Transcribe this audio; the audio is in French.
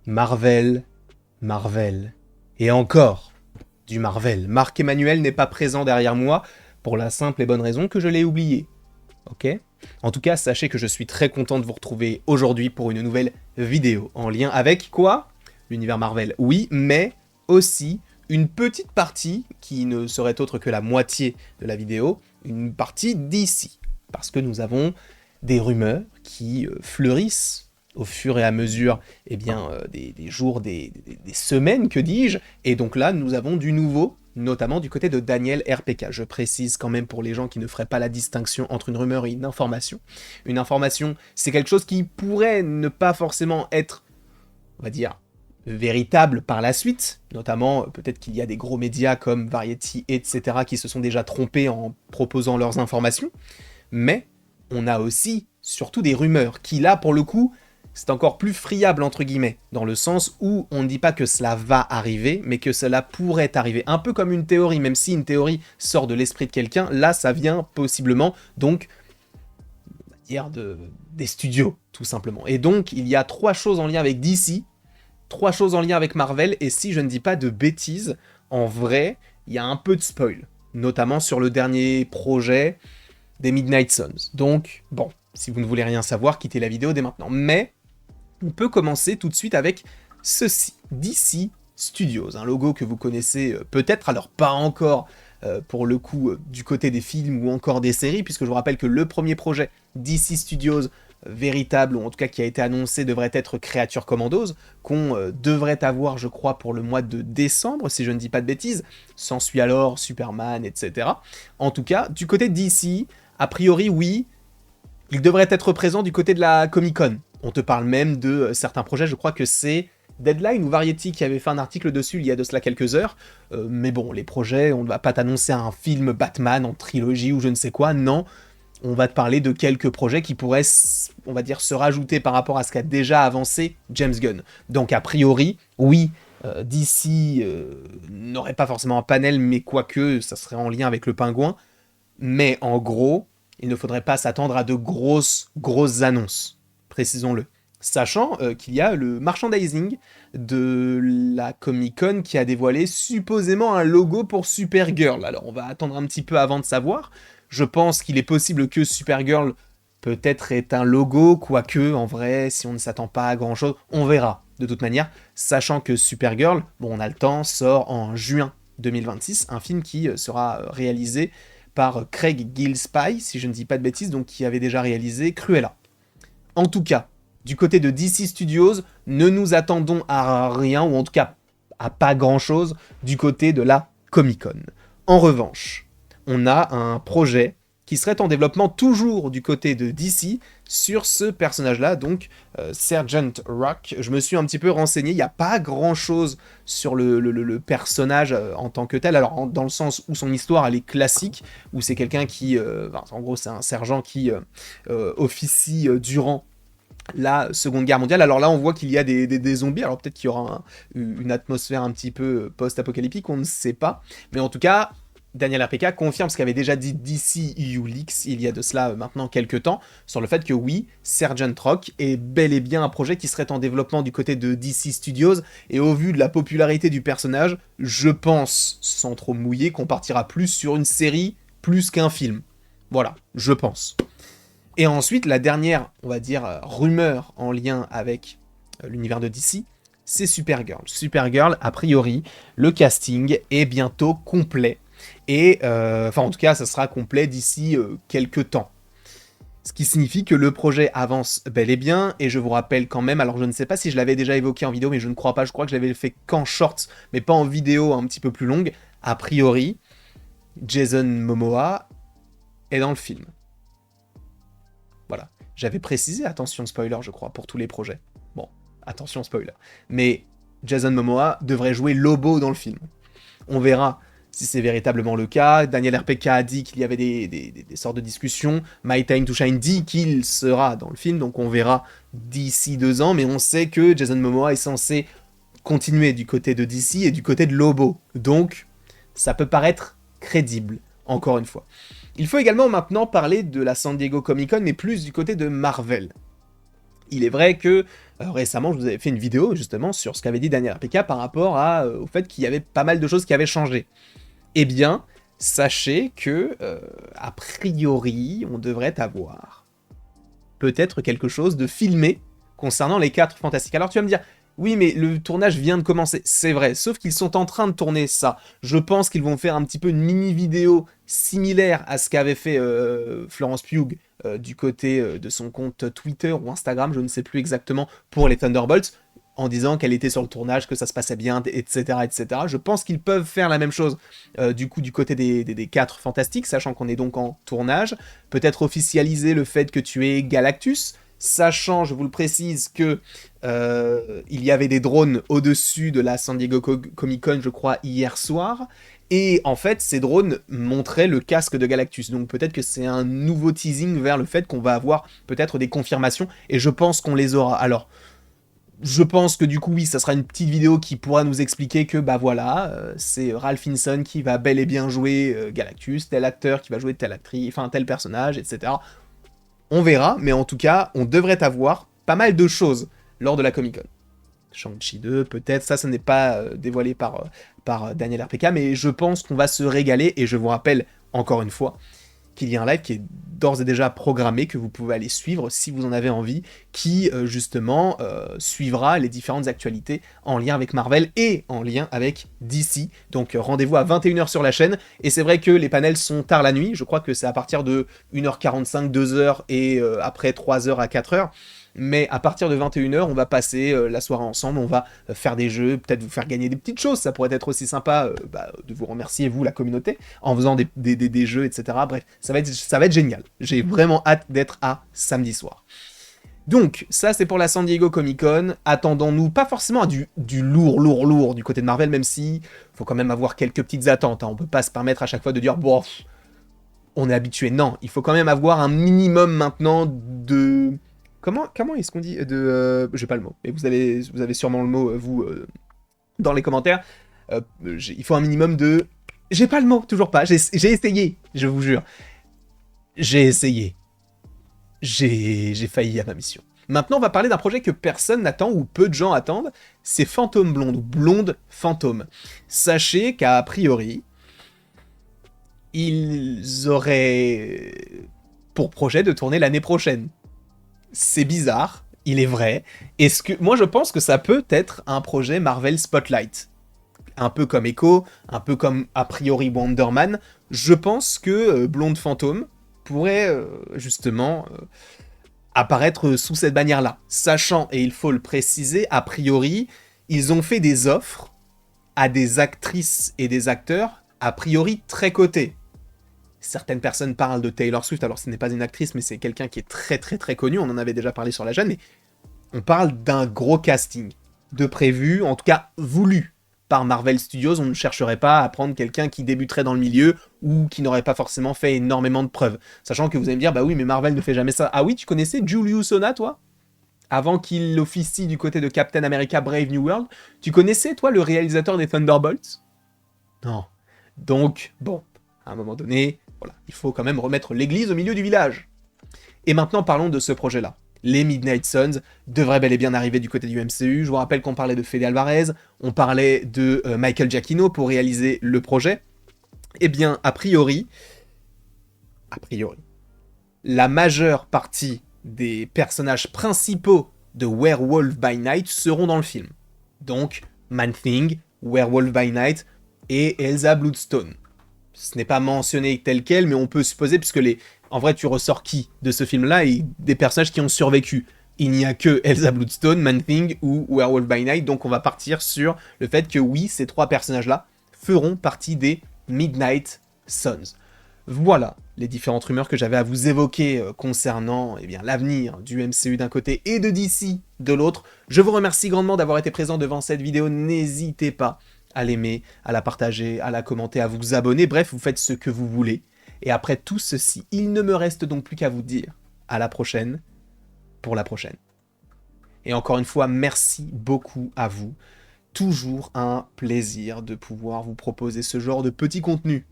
Marvel, Marvel, et encore du Marvel. Marc-Emmanuel n'est pas présent derrière moi pour la simple et bonne raison que je l'ai oublié. Ok? En tout cas, sachez que je suis très content de vous retrouver aujourd'hui pour une nouvelle vidéo en lien avec quoi? L'univers Marvel, oui, mais aussi une petite partie qui ne serait autre que la moitié de la vidéo, une partie d'ici. Parce que nous avons des rumeurs qui fleurissent au fur et à mesure des jours, des semaines, que dis-je, et donc là, nous avons du nouveau, notamment du côté de Daniel RPK. Je précise quand même pour les gens qui ne feraient pas la distinction entre une rumeur et une information. Une information, c'est quelque chose qui pourrait ne pas forcément être, on va dire, véritable par la suite, notamment peut-être qu'il y a des gros médias comme Variety, etc., qui se sont déjà trompés en proposant leurs informations, mais on a aussi surtout des rumeurs qui là pour le coup c'est encore plus friable entre guillemets, dans le sens où on ne dit pas que cela va arriver, mais que cela pourrait arriver, un peu comme une théorie, même si une théorie sort de l'esprit de quelqu'un, là ça vient possiblement donc on va dire des studios tout simplement. Et donc il y a 3 choses en lien avec DC, 3 choses en lien avec Marvel, et si je ne dis pas de bêtises, en vrai il y a un peu de spoil, notamment sur le dernier projet des Midnight Suns. Donc, bon, si vous ne voulez rien savoir, quittez la vidéo dès maintenant. Mais, on peut commencer tout de suite avec ceci, DC Studios, un logo que vous connaissez peut-être, alors pas encore pour le coup du côté des films ou encore des séries, puisque je vous rappelle que le premier projet DC Studios véritable, ou en tout cas qui a été annoncé, devrait être Creature Commandos, qu'on devrait avoir, je crois, pour le mois de décembre, si je ne dis pas de bêtises. S'ensuit alors Superman, etc. En tout cas, du côté de DC, a priori, oui, il devrait être présent du côté de la Comic-Con. On te parle même de certains projets, je crois que c'est Deadline ou Variety qui avait fait un article dessus il y a de cela quelques heures. Mais bon, les projets, on ne va pas t'annoncer un film Batman en trilogie ou je ne sais quoi, non. On va te parler de quelques projets qui pourraient, on va dire, se rajouter par rapport à ce qu'a déjà avancé James Gunn. Donc a priori, oui, DC n'aurait pas forcément un panel, mais quoique, ça serait en lien avec le pingouin. Mais en gros, il ne faudrait pas s'attendre à de grosses annonces, précisons-le. Sachant qu'il y a le merchandising de la Comic-Con qui a dévoilé supposément un logo pour Supergirl. Alors on va attendre un petit peu avant de savoir. Je pense qu'il est possible que Supergirl peut-être est un logo, quoique en vrai, si on ne s'attend pas à grand-chose, on verra de toute manière. Sachant que Supergirl, bon on a le temps, sort en juin 2026, un film qui sera réalisé par Craig Gillespie, si je ne dis pas de bêtises, donc qui avait déjà réalisé Cruella. En tout cas, du côté de DC Studios, ne nous attendons à rien, ou en tout cas à pas grand-chose, du côté de la Comic-Con. En revanche, on a un projet qui serait en développement toujours du côté de DC sur ce personnage-là, donc Sergeant Rock. Je me suis un petit peu renseigné, il n'y a pas grand-chose sur le personnage en tant que tel, alors dans le sens où son histoire elle est classique, où c'est quelqu'un qui, en gros c'est un sergent qui officie durant la Seconde Guerre mondiale. Alors là, on voit qu'il y a des zombies. Alors peut-être qu'il y aura une atmosphère un petit peu post-apocalyptique, on ne sait pas. Mais en tout cas, Daniel RPK confirme ce qu'avait déjà dit DC Leaks il y a de cela maintenant quelques temps, sur le fait que oui, Sergeant Rock est bel et bien un projet qui serait en développement du côté de DC Studios, et au vu de la popularité du personnage, je pense, sans trop mouiller, qu'on partira plus sur une série plus qu'un film. Voilà, je pense. Et ensuite, la dernière, on va dire, rumeur en lien avec l'univers de DC, c'est Supergirl. Supergirl, a priori, le casting est bientôt complet. Et, en tout cas, ça sera complet d'ici quelques temps. Ce qui signifie que le projet avance bel et bien, et je vous rappelle quand même, alors je ne sais pas si je l'avais déjà évoqué en vidéo, mais je ne crois pas, je crois que je l'avais fait qu'en shorts, mais pas en vidéo un petit peu plus longue. A priori, Jason Momoa est dans le film. Voilà. J'avais précisé, attention spoiler, je crois, pour tous les projets. Bon, attention spoiler. Mais Jason Momoa devrait jouer Lobo dans le film. On verra si c'est véritablement le cas. Daniel RPK a dit qu'il y avait des sortes de discussions. My Time to Shine dit qu'il sera dans le film, donc on verra d'ici 2 ans. Mais on sait que Jason Momoa est censé continuer du côté de DC et du côté de Lobo. Donc, ça peut paraître crédible, encore une fois. Il faut également maintenant parler de la San Diego Comic-Con, mais plus du côté de Marvel. Il est vrai que récemment, je vous avais fait une vidéo justement sur ce qu'avait dit Daniel RPK par rapport au fait qu'il y avait pas mal de choses qui avaient changé. Eh bien, sachez que, a priori, on devrait avoir peut-être quelque chose de filmé concernant les 4 Fantastiques. Alors tu vas me dire, oui, mais le tournage vient de commencer. C'est vrai, sauf qu'ils sont en train de tourner ça. Je pense qu'ils vont faire un petit peu une mini-vidéo similaire à ce qu'avait fait Florence Pugh du côté de son compte Twitter ou Instagram, je ne sais plus exactement, pour les Thunderbolts, en disant qu'elle était sur le tournage, que ça se passait bien, etc. etc. Je pense qu'ils peuvent faire la même chose du coup du côté des 4 Fantastiques, sachant qu'on est donc en tournage. Peut-être officialiser le fait que tu es Galactus, sachant, je vous le précise, que il y avait des drones au-dessus de la San Diego Comic Con, je crois, hier soir. Et en fait, ces drones montraient le casque de Galactus. Donc peut-être que c'est un nouveau teasing vers le fait qu'on va avoir peut-être des confirmations. Et je pense qu'on les aura. Alors, je pense que du coup, oui, ça sera une petite vidéo qui pourra nous expliquer que, bah voilà, c'est Ralph Finson qui va bel et bien jouer Galactus, tel acteur qui va jouer telle actrice, enfin tel personnage, etc. On verra, mais en tout cas, on devrait avoir pas mal de choses lors de la Comic-Con. Shang-Chi 2, peut-être, ça n'est pas dévoilé par Daniel RPK, mais je pense qu'on va se régaler, et je vous rappelle, encore une fois, qu'il y a un live qui est d'ores et déjà programmé, que vous pouvez aller suivre si vous en avez envie, qui justement suivra les différentes actualités en lien avec Marvel et en lien avec DC. Donc rendez-vous à 21h sur la chaîne, et c'est vrai que les panels sont tard la nuit, je crois que c'est à partir de 1h45, 2h et après 3h à 4h. Mais à partir de 21h, on va passer la soirée ensemble, on va faire des jeux, peut-être vous faire gagner des petites choses, ça pourrait être aussi sympa de vous remercier, vous, la communauté, en faisant des jeux, etc. Bref, ça va être génial. J'ai vraiment hâte d'être à samedi soir. Donc, ça c'est pour la San Diego Comic Con. Attendons-nous pas forcément à du lourd du côté de Marvel, même si faut quand même avoir quelques petites attentes. Hein. On peut pas se permettre à chaque fois de dire, bon, on est habitué. Non, il faut quand même avoir un minimum maintenant de... Comment est-ce qu'on dit j'ai pas le mot, mais vous avez sûrement le mot, vous, dans les commentaires. Il faut un minimum de... J'ai pas le mot, toujours pas. J'ai essayé, je vous jure. J'ai essayé. J'ai failli à ma mission. Maintenant, on va parler d'un projet que personne n'attend, ou peu de gens attendent. C'est Phantom Blonde, ou Blonde Fantôme. Sachez qu'a priori, ils auraient pour projet de tourner l'année prochaine. C'est bizarre, il est vrai. Moi, je pense que ça peut être un projet Marvel Spotlight. Un peu comme Echo, un peu comme a priori Wonder Man. Je pense que Blonde Fantôme pourrait justement apparaître sous cette bannière-là. Sachant, et il faut le préciser, a priori, ils ont fait des offres à des actrices et des acteurs a priori très cotés. Certaines personnes parlent de Taylor Swift, alors ce n'est pas une actrice, mais c'est quelqu'un qui est très très très connu, on en avait déjà parlé sur la chaîne, mais on parle d'un gros casting de prévu, en tout cas voulu par Marvel Studios. On ne chercherait pas à prendre quelqu'un qui débuterait dans le milieu ou qui n'aurait pas forcément fait énormément de preuves. Sachant que vous allez me dire, bah oui, mais Marvel ne fait jamais ça. Ah oui, tu connaissais Julius Onah, toi ? Avant qu'il officie du côté de Captain America Brave New World, tu connaissais, toi, le réalisateur des Thunderbolts ? Non. Donc, bon, à un moment donné, voilà, il faut quand même remettre l'église au milieu du village. Et maintenant, parlons de ce projet-là. Les Midnight Suns devraient bel et bien arriver du côté du MCU. Je vous rappelle qu'on parlait de Fede Alvarez, on parlait de Michael Giacchino pour réaliser le projet. Eh bien, a priori, la majeure partie des personnages principaux de Werewolf by Night seront dans le film. Donc, Man-Thing, Werewolf by Night et Elsa Bloodstone. Ce n'est pas mentionné tel quel, mais on peut supposer, puisque en vrai, tu ressors qui de ce film-là et des personnages qui ont survécu. Il n'y a que Elsa Bloodstone, Man-Thing ou Werewolf by Night, donc on va partir sur le fait que oui, ces 3 personnages-là feront partie des Midnight Suns. Voilà les différentes rumeurs que j'avais à vous évoquer concernant l'avenir du MCU d'un côté et de DC de l'autre. Je vous remercie grandement d'avoir été présent devant cette vidéo. N'hésitez pas à l'aimer, à la partager, à la commenter, à vous abonner. Bref, vous faites ce que vous voulez. Et après tout ceci, il ne me reste donc plus qu'à vous dire à la prochaine pour la prochaine. Et encore une fois, merci beaucoup à vous. Toujours un plaisir de pouvoir vous proposer ce genre de petit contenu